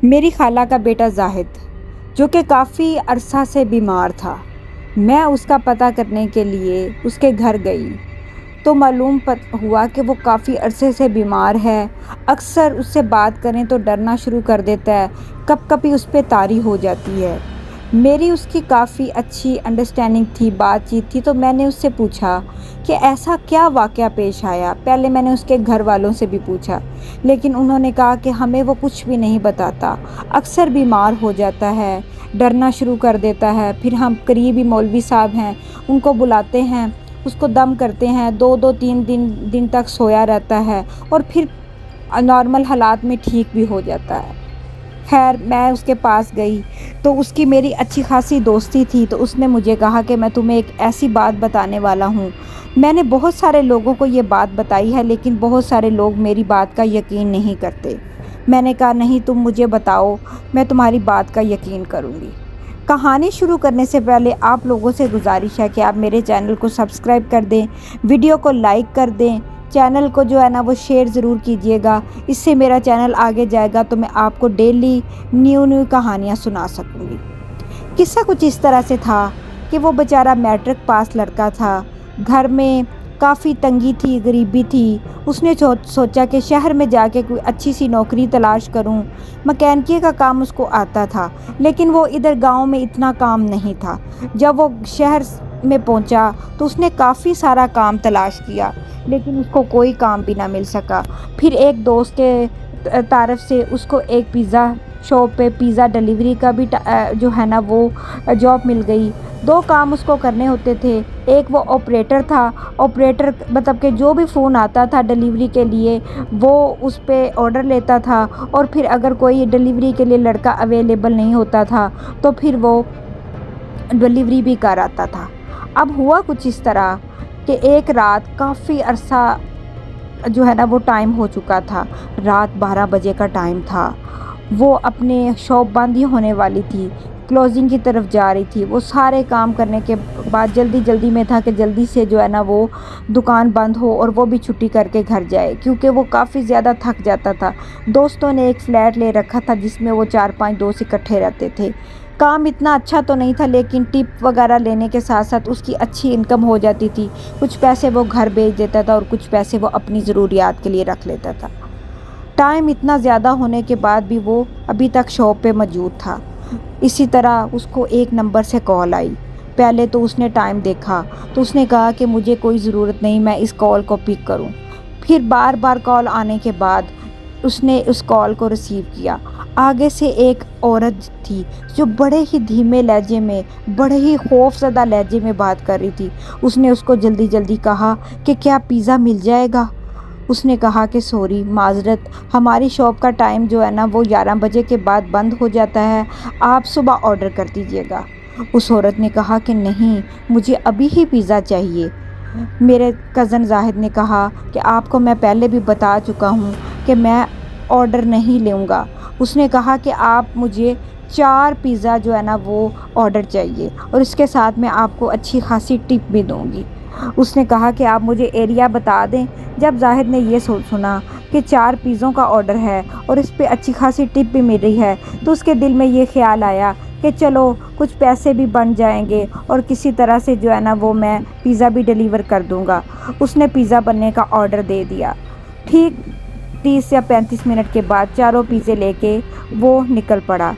میری خالہ کا بیٹا زاہد جو کہ کافی عرصہ سے بیمار تھا، میں اس کا پتہ کرنے کے لیے اس کے گھر گئی تو معلوم ہوا کہ وہ کافی عرصے سے بیمار ہے۔ اکثر اس سے بات کریں تو ڈرنا شروع کر دیتا ہے، کبھی اس پہ طاری ہو جاتی ہے۔ میری اس کی کافی اچھی انڈرسٹینڈنگ تھی، بات چیت تھی، تو میں نے اس سے پوچھا کہ ایسا کیا واقعہ پیش آیا۔ پہلے میں نے اس کے گھر والوں سے بھی پوچھا، لیکن انہوں نے کہا کہ ہمیں وہ کچھ بھی نہیں بتاتا، اکثر بیمار ہو جاتا ہے، ڈرنا شروع کر دیتا ہے، پھر ہم قریبی مولوی صاحب ہیں ان کو بلاتے ہیں، اس کو دم کرتے ہیں، 2-3 دن تک سویا رہتا ہے اور پھر نارمل حالات میں ٹھیک بھی ہو جاتا ہے۔ خیر میں اس کے پاس گئی تو اس کی میری اچھی خاصی دوستی تھی، تو اس نے مجھے کہا کہ میں تمہیں ایک ایسی بات بتانے والا ہوں۔ میں نے بہت سارے لوگوں کو یہ بات بتائی ہے، لیکن بہت سارے لوگ میری بات کا یقین نہیں کرتے۔ میں نے کہا نہیں، تم مجھے بتاؤ، میں تمہاری بات کا یقین کروں گی۔ کہانی شروع کرنے سے پہلے آپ لوگوں سے گزارش ہے کہ آپ میرے چینل کو سبسکرائب کر دیں، ویڈیو کو لائک کر دیں، چینل کو جو ہے نا وہ شیئر ضرور کیجیے گا، اس سے میرا چینل آگے جائے گا تو میں آپ کو ڈیلی نیو کہانیاں سنا سکوں گی۔ قصہ کچھ اس طرح سے تھا کہ وہ بیچارہ میٹرک پاس لڑکا تھا، گھر میں کافی تنگی تھی، غریبی تھی۔ اس نے سوچا کہ شہر میں جا کے کوئی اچھی سی نوکری تلاش کروں۔ مکینکی کا کام اس کو آتا تھا، لیکن وہ ادھر گاؤں میں اتنا کام نہیں تھا۔ جب وہ شہر میں پہنچا تو اس نے کافی سارا کام تلاش کیا، لیکن اس کو کوئی کام بھی نہ مل سکا۔ پھر ایک دوست کے طرف سے اس کو ایک پیزا شاپ پہ پیزا ڈیلیوری کا بھی جو ہے نا وہ جاب مل گئی۔ 2 کام اس کو کرنے ہوتے تھے، ایک وہ آپریٹر تھا، آپریٹر مطلب کہ جو بھی فون آتا تھا ڈیلیوری کے لیے وہ اس پہ آرڈر لیتا تھا، اور پھر اگر کوئی ڈیلیوری کے لیے لڑکا اویلیبل نہیں ہوتا تھا تو پھر وہ ڈیلیوری بھی کر آتا تھا۔ اب ہوا کچھ اس طرح کہ ایک رات کافی عرصہ جو ہے نا وہ ٹائم ہو چکا تھا، رات 12 بجے کا ٹائم تھا، وہ اپنے شاپ بند ہی ہونے والی تھی، کلوزنگ کی طرف جا رہی تھی۔ وہ سارے کام کرنے کے بعد جلدی میں تھا کہ جلدی سے جو ہے نا وہ دکان بند ہو اور وہ بھی چھٹی کر کے گھر جائے، کیونکہ وہ کافی زیادہ تھک جاتا تھا۔ دوستوں نے ایک فلیٹ لے رکھا تھا جس میں وہ 4-5 دوست اکٹھے رہتے تھے۔ کام اتنا اچھا تو نہیں تھا، لیکن ٹپ وغیرہ لینے کے ساتھ ساتھ اس کی اچھی انکم ہو جاتی تھی، کچھ پیسے وہ گھر بھیج دیتا تھا اور کچھ پیسے وہ اپنی ضروریات کے لیے رکھ لیتا تھا۔ ٹائم اتنا زیادہ ہونے کے بعد بھی وہ ابھی تک شاپ پہ موجود تھا۔ اسی طرح اس کو ایک نمبر سے کال آئی۔ پہلے تو اس نے ٹائم دیکھا تو اس نے کہا کہ مجھے کوئی ضرورت نہیں، میں اس کال کو پک کروں۔ پھر بار کال آنے کے بعد اس نے اس کال کو ریسیو کیا۔ آگے سے ایک عورت تھی جو بڑے ہی دھیمے لہجے میں، بڑے ہی خوف زدہ لہجے میں بات کر رہی تھی۔ اس نے اس کو جلدی کہا کہ کیا پیزا مل جائے گا؟ اس نے کہا کہ سوری، معذرت، ہماری شاپ کا ٹائم جو ہے نا وہ 11 بجے کے بعد بند ہو جاتا ہے، آپ صبح آرڈر کر دیجیے گا۔ اس عورت نے کہا کہ نہیں، مجھے ابھی ہی پیزا چاہیے۔ میرے کزن زاہد نے کہا کہ آپ کو میں پہلے بھی بتا چکا ہوں کہ میں آرڈر نہیں لوں گا۔ اس نے کہا کہ آپ مجھے 4 پیزا جو ہے نا وہ آرڈر چاہیے، اور اس کے ساتھ میں آپ کو اچھی خاصی ٹپ بھی دوں گی۔ اس نے کہا کہ آپ مجھے ایریا بتا دیں۔ جب زاہد نے یہ سنا کہ 4 پیزوں کا آرڈر ہے اور اس پہ اچھی خاصی ٹپ بھی مل رہی ہے، تو اس کے دل میں یہ خیال آیا کہ چلو کچھ پیسے بھی بن جائیں گے اور کسی طرح سے جو ہے نا وہ میں پیزا بھی ڈیلیور کر دوں گا۔ اس نے پیزا بننے کا آرڈر دے دیا۔ ٹھیک 30 یا 35 منٹ کے بعد 4 پیزے لے کے وہ نکل پڑا۔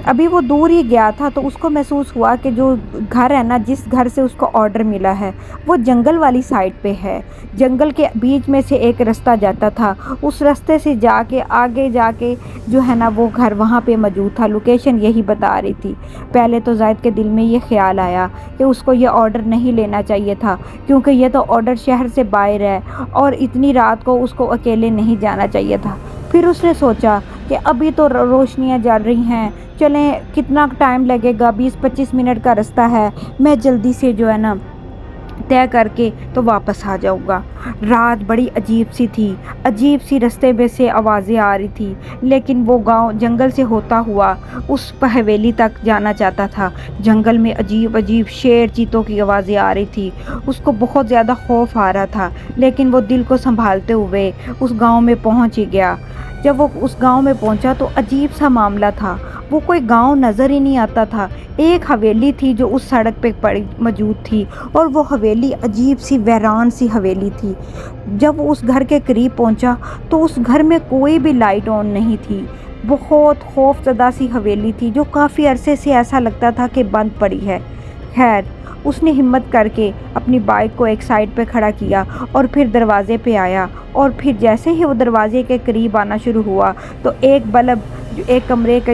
ابھی وہ دور ہی گیا تھا تو اس کو محسوس ہوا کہ جو گھر ہے نا، جس گھر سے اس کو آرڈر ملا ہے، وہ جنگل والی سائڈ پہ ہے۔ جنگل کے بیچ میں سے ایک رستہ جاتا تھا، اس رستے سے جا کے آگے جا کے جو ہے نا وہ گھر وہاں پہ موجود تھا۔ لوکیشن یہی بتا رہی تھی۔ پہلے تو زاہد کے دل میں یہ خیال آیا کہ اس کو یہ آرڈر نہیں لینا چاہیے تھا، کیونکہ یہ تو آرڈر شہر سے باہر ہے اور اتنی رات کو اس کو اکیلے نہیں جانا چاہیے تھا۔ پھر اس نے سوچا کہ ابھی تو روشنیاں جل رہی ہیں، چلیں کتنا ٹائم لگے گا، 20-25 منٹ کا راستہ ہے، میں جلدی سے جو ہے نا طے کر کے تو واپس آ جاؤں گا۔ رات بڑی عجیب سی تھی، عجیب سی رستے میں سے آوازیں آ رہی تھی، لیکن وہ گاؤں جنگل سے ہوتا ہوا اس حویلی تک جانا چاہتا تھا۔ جنگل میں عجیب عجیب شیر چیتوں کی آوازیں آ رہی تھی۔ اس کو بہت زیادہ خوف آ رہا تھا، لیکن وہ دل کو سنبھالتے ہوئے اس گاؤں میں پہنچ ہی گیا۔ جب وہ اس گاؤں میں پہنچا تو عجیب سا معاملہ تھا، وہ کوئی گاؤں نظر ہی نہیں آتا تھا۔ ایک حویلی تھی جو اس سڑک پہ موجود تھی، اور وہ حویلی عجیب سی ویران سی حویلی تھی۔ جب وہ اس گھر کے قریب پہنچا تو اس گھر میں کوئی بھی لائٹ آن نہیں تھی۔ بہت خوف زدہ سی حویلی تھی جو کافی عرصے سے ایسا لگتا تھا کہ بند پڑی ہے۔ خیر، اس نے ہمت کر کے اپنی بائک کو ایک سائڈ پہ کھڑا کیا اور پھر دروازے پہ آیا، اور پھر جیسے ہی وہ دروازے کے قریب آنا شروع ہوا تو ایک بلب ایک کمرے کا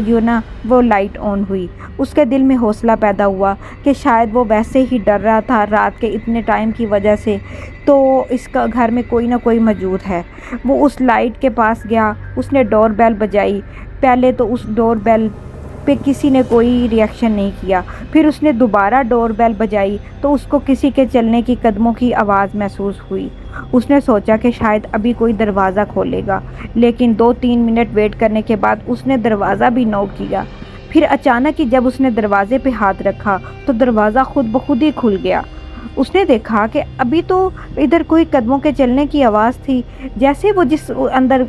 وہ لائٹ آن ہوئی۔ اس کے دل میں حوصلہ پیدا ہوا کہ شاید وہ ویسے ہی ڈر رہا تھا رات کے اتنے ٹائم کی وجہ سے، تو اس کا گھر میں کوئی نہ کوئی موجود ہے۔ وہ اس لائٹ کے پاس گیا، اس نے ڈور بیل بجائی۔ پہلے تو اس ڈور بیل پہ کسی نے کوئی ری ایکشن نہیں کیا، پھر اس نے دوبارہ ڈور بیل بجائی تو اس کو کسی کے چلنے کی قدموں کی آواز محسوس ہوئی۔ اس نے سوچا کہ شاید ابھی کوئی دروازہ کھولے گا، لیکن 2-3 منٹ ویٹ کرنے کے بعد اس نے دروازہ بھی نوک کیا۔ پھر اچانک ہی جب اس نے دروازے پہ ہاتھ رکھا تو دروازہ خود بخود ہی کھل گیا۔ اس نے دیکھا کہ ابھی تو ادھر کوئی قدموں کے چلنے کی آواز تھی۔ جیسے وہ جس اندر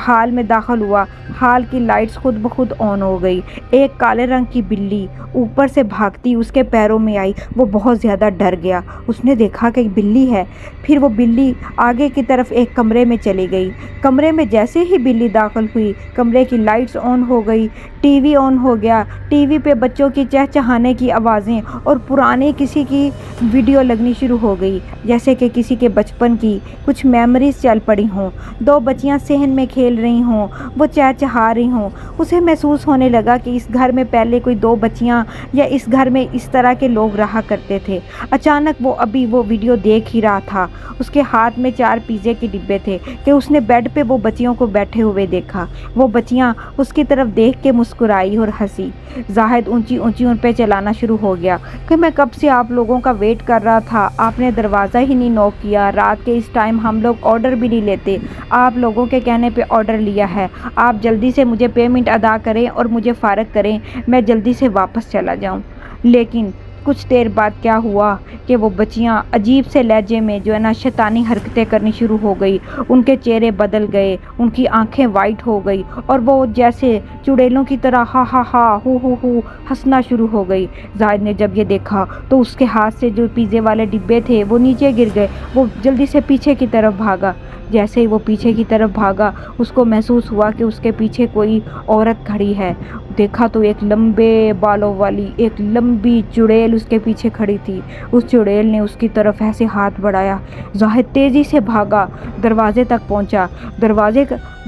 ہال میں داخل ہوا، ہال کی لائٹس خود بخود آن ہو گئی۔ ایک کالے رنگ کی بلی اوپر سے بھاگتی اس کے پیروں میں آئی۔ وہ بہت زیادہ ڈر گیا، اس نے دیکھا کہ بلی ہے۔ پھر وہ بلی آگے کی طرف ایک کمرے میں چلی گئی۔ کمرے میں جیسے ہی بلی داخل ہوئی، کمرے کی لائٹس آن ہو گئی، ٹی وی آن ہو گیا۔ ٹی وی پہ بچوں کی چہچہانے کی آوازیں اور پرانے کسی کی ویڈیو لگنی شروع ہو گئی، جیسے کہ کسی کے بچپن کی کچھ میموریز چل پڑی ہوں۔ 2 بچیاں صحن میں کھیل رہی ہوں، وہ چہچہا رہی ہوں۔ اسے محسوس ہونے لگا کہ اس گھر میں پہلے کوئی 2 بچیاں یا اس گھر میں اس طرح کے لوگ رہا کرتے تھے۔ اچانک وہ ابھی وہ ویڈیو دیکھ ہی رہا تھا، اس کے ہاتھ میں 4 پیزے کے ڈبے تھے کہ اس نے بیڈ پہ وہ بچیوں کو بیٹھے ہوئے دیکھا۔ وہ بچیاں اس کی طرف دیکھ کے مسکرائی اور ہنسی۔ زاہد اونچی اونچی ان پہ چلانا شروع ہو گیا کہ میں کب سے آپ لوگوں کا ویٹ کر رہا تھا، آپ نے دروازہ ہی نہیں نوک کیا۔ رات کے اس ٹائم ہم لوگ آرڈر بھی نہیں لیتے، آپ لوگوں کے کہنے پہ آرڈر لیا ہے۔ آپ جلدی سے مجھے پیمنٹ ادا کریں اور مجھے فارغ کریں، میں جلدی سے واپس چلا جاؤں۔ لیکن کچھ دیر بعد کیا ہوا کہ وہ بچیاں عجیب سے لہجے میں شیطانی حرکتیں کرنی شروع ہو گئی۔ ان کے چہرے بدل گئے، ان کی آنکھیں وائٹ ہو گئی، اور وہ جیسے چڑیلوں کی طرح ہا ہا ہا ہو ہنسنا شروع ہو گئی۔ زاہد نے جب یہ دیکھا تو اس کے ہاتھ سے جو پیزے والے ڈبے تھے وہ نیچے گر گئے۔ وہ جلدی سے پیچھے کی طرف بھاگا۔ جیسے ہی وہ پیچھے کی طرف بھاگا، اس کو محسوس ہوا کہ اس کے پیچھے کوئی عورت کھڑی ہے۔ دیکھا تو ایک لمبے بالوں والی ایک لمبی چڑیل اس کے پیچھے کھڑی تھی۔ اس چڑیل نے اس کی طرف ایسے ہاتھ بڑھایا۔ زاہد تیزی سے بھاگا، دروازے تک پہنچا۔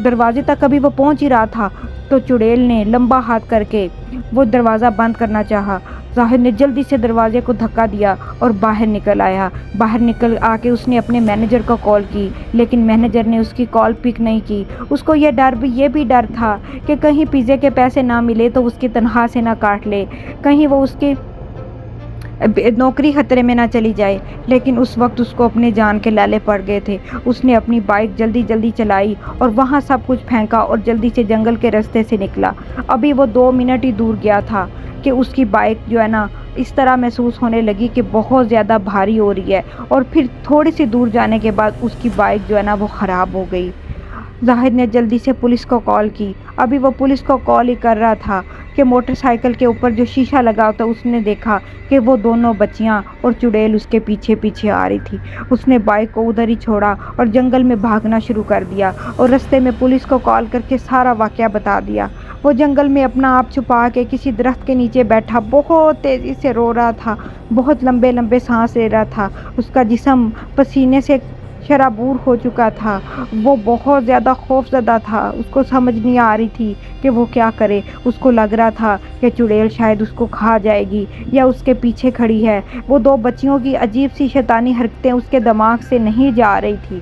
دروازے تک ابھی وہ پہنچ ہی رہا تھا تو چڑیل نے لمبا ہاتھ کر کے وہ دروازہ بند کرنا چاہا۔ زاہد نے جلدی سے دروازے کو دھکا دیا اور باہر نکل آیا۔ باہر نکل آ کے اس نے اپنے مینیجر کو کال کی، لیکن مینیجر نے اس کی کال پک نہیں کی۔ اس کو یہ بھی ڈر تھا کہ کہیں پیزے کے پیسے نہ ملے تو اس کی تنخواہ سے نہ کاٹ لے، کہیں وہ اس کی نوکری خطرے میں نہ چلی جائے۔ لیکن اس وقت اس کو اپنے جان کے لالے پڑ گئے تھے۔ اس نے اپنی بائک جلدی چلائی اور وہاں سب کچھ پھینکا اور جلدی سے جنگل کے راستے سے نکلا۔ ابھی وہ 2 منٹ ہی دور گیا تھا کہ اس کی بائک اس طرح محسوس ہونے لگی کہ بہت زیادہ بھاری ہو رہی ہے، اور پھر تھوڑی سی دور جانے کے بعد اس کی بائک وہ خراب ہو گئی۔ زاہد نے جلدی سے پولیس کو کال کی۔ ابھی وہ پولیس کو کال ہی کر رہا تھا کہ موٹر سائیکل کے اوپر جو شیشہ لگا ہوتا اس نے دیکھا کہ وہ دونوں بچیاں اور چڑیل اس کے پیچھے آ رہی تھی۔ اس نے بائک کو ادھر ہی چھوڑا اور جنگل میں بھاگنا شروع کر دیا، اور رستے میں پولیس کو کال کر کے سارا واقعہ بتا دیا۔ وہ جنگل میں اپنا آپ چھپا کے کسی درخت کے نیچے بیٹھا بہت تیزی سے رو رہا تھا، بہت لمبے سانس لے رہا تھا۔ اس کا جسم پسینے سے شرابور ہو چکا تھا۔ وہ بہت زیادہ خوف زدہ تھا، اس کو سمجھ نہیں آ رہی تھی کہ وہ کیا کرے۔ اس کو لگ رہا تھا کہ چڑیل شاید اس کو کھا جائے گی یا اس کے پیچھے کھڑی ہے۔ وہ 2 بچیوں کی عجیب سی شیطانی حرکتیں اس کے دماغ سے نہیں جا رہی تھی۔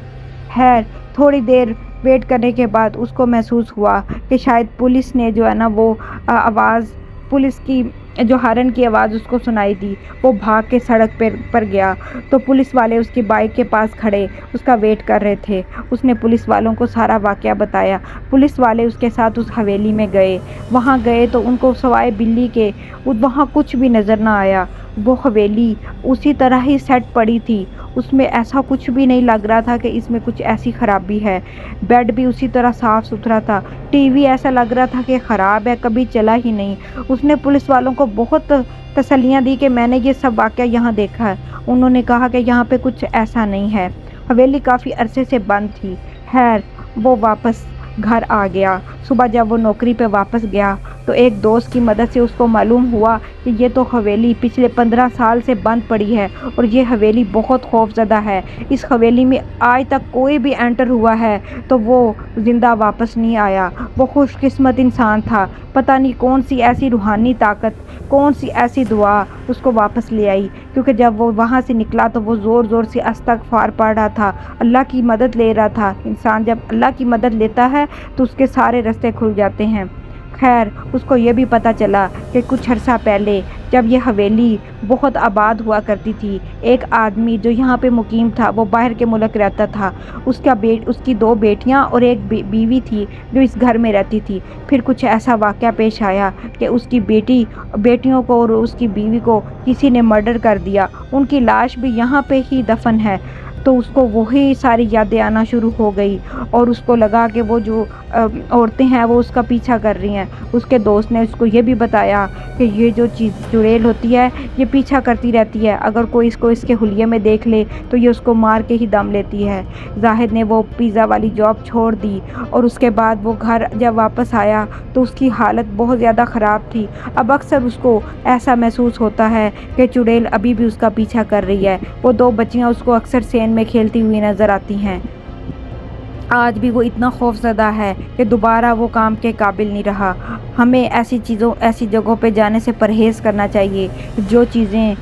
خیر، تھوڑی دیر ویٹ کرنے کے بعد اس کو محسوس ہوا کہ شاید پولیس نے وہ آواز پولیس کی جو ہارن کی آواز اس کو سنائی دی، وہ بھاگ کے سڑک پر گیا تو پولیس والے اس کی بائک کے پاس کھڑے اس کا ویٹ کر رہے تھے۔ اس نے پولیس والوں کو سارا واقعہ بتایا۔ پولیس والے اس کے ساتھ اس حویلی میں گئے۔ وہاں گئے تو ان کو سوائے بلی کے وہاں کچھ بھی نظر نہ آیا۔ وہ حویلی اسی طرح ہی سیٹ پڑی تھی، اس میں ایسا کچھ بھی نہیں لگ رہا تھا کہ اس میں کچھ ایسی خرابی ہے۔ بیڈ بھی اسی طرح صاف ستھرا تھا۔ ٹی وی ایسا لگ رہا تھا کہ خراب ہے، کبھی چلا ہی نہیں۔ اس نے پولیس والوں کو بہت تسلیاں دی کہ میں نے یہ سب واقعہ یہاں دیکھا ہے۔ انہوں نے کہا کہ یہاں پہ کچھ ایسا نہیں ہے۔ حویلی کافی عرصے سے بند تھی۔ خیر وہ واپس گھر آ گیا۔ صبح جب وہ نوکری پہ واپس گیا تو ایک دوست کی مدد سے اس کو معلوم ہوا کہ یہ تو حویلی پچھلے 15 سال سے بند پڑی ہے اور یہ حویلی بہت خوف زدہ ہے۔ اس حویلی میں آج تک کوئی بھی انٹر ہوا ہے تو وہ زندہ واپس نہیں آیا۔ وہ خوش قسمت انسان تھا، پتہ نہیں کون سی ایسی روحانی طاقت، کون سی ایسی دعا اس کو واپس لے آئی، کیونکہ جب وہ وہاں سے نکلا تو وہ زور زور سے استغفار پڑھ رہا تھا، اللہ کی مدد لے رہا تھا۔ انسان جب اللہ کی مدد لیتا ہے تو اس کے سارے راستے کھل جاتے ہیں۔ خیر اس کو یہ بھی پتہ چلا کہ کچھ عرصہ پہلے جب یہ حویلی بہت آباد ہوا کرتی تھی، ایک آدمی جو یہاں پہ مقیم تھا وہ باہر کے ملک رہتا تھا۔ اس کی 2 بیٹیاں اور ایک بیوی تھی جو اس گھر میں رہتی تھی۔ پھر کچھ ایسا واقعہ پیش آیا کہ اس کی بیٹیوں کو اور اس کی بیوی کو کسی نے مرڈر کر دیا۔ ان کی لاش بھی یہاں پہ ہی دفن ہے۔ تو اس کو وہی ساری یادیں آنا شروع ہو گئی اور اس کو لگا کہ وہ جو عورتیں ہیں وہ اس کا پیچھا کر رہی ہیں۔ اس کے دوست نے اس کو یہ بھی بتایا کہ یہ جو چیز چڑیل ہوتی ہے یہ پیچھا کرتی رہتی ہے، اگر کوئی اس کو اس کے حلیے میں دیکھ لے تو یہ اس کو مار کے ہی دم لیتی ہے۔ زاہد نے وہ پیزا والی جاب چھوڑ دی اور اس کے بعد وہ گھر جب واپس آیا تو اس کی حالت بہت زیادہ خراب تھی۔ اب اکثر اس کو ایسا محسوس ہوتا ہے کہ چڑیل ابھی بھی اس کا پیچھا کر رہی ہے۔ وہ 2 بچیاں اس کو اکثر سین میں کھیلتی ہوئی نظر آتی ہیں۔ آج بھی وہ اتنا خوف زدہ ہے کہ دوبارہ وہ کام کے قابل نہیں رہا۔ ہمیں ایسی جگہوں پہ جانے سے پرہیز کرنا چاہیے جو چیزیں،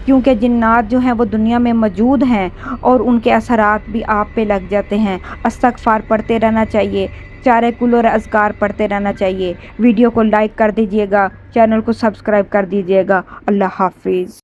کیونکہ جنات جو ہیں وہ دنیا میں موجود ہیں اور ان کے اثرات بھی آپ پہ لگ جاتے ہیں۔ استغفار پڑھتے رہنا چاہیے، چارے کل اور اذکار پڑھتے رہنا چاہیے۔ ویڈیو کو لائک کر دیجیے گا، چینل کو سبسکرائب کر دیجیے گا۔ اللہ حافظ۔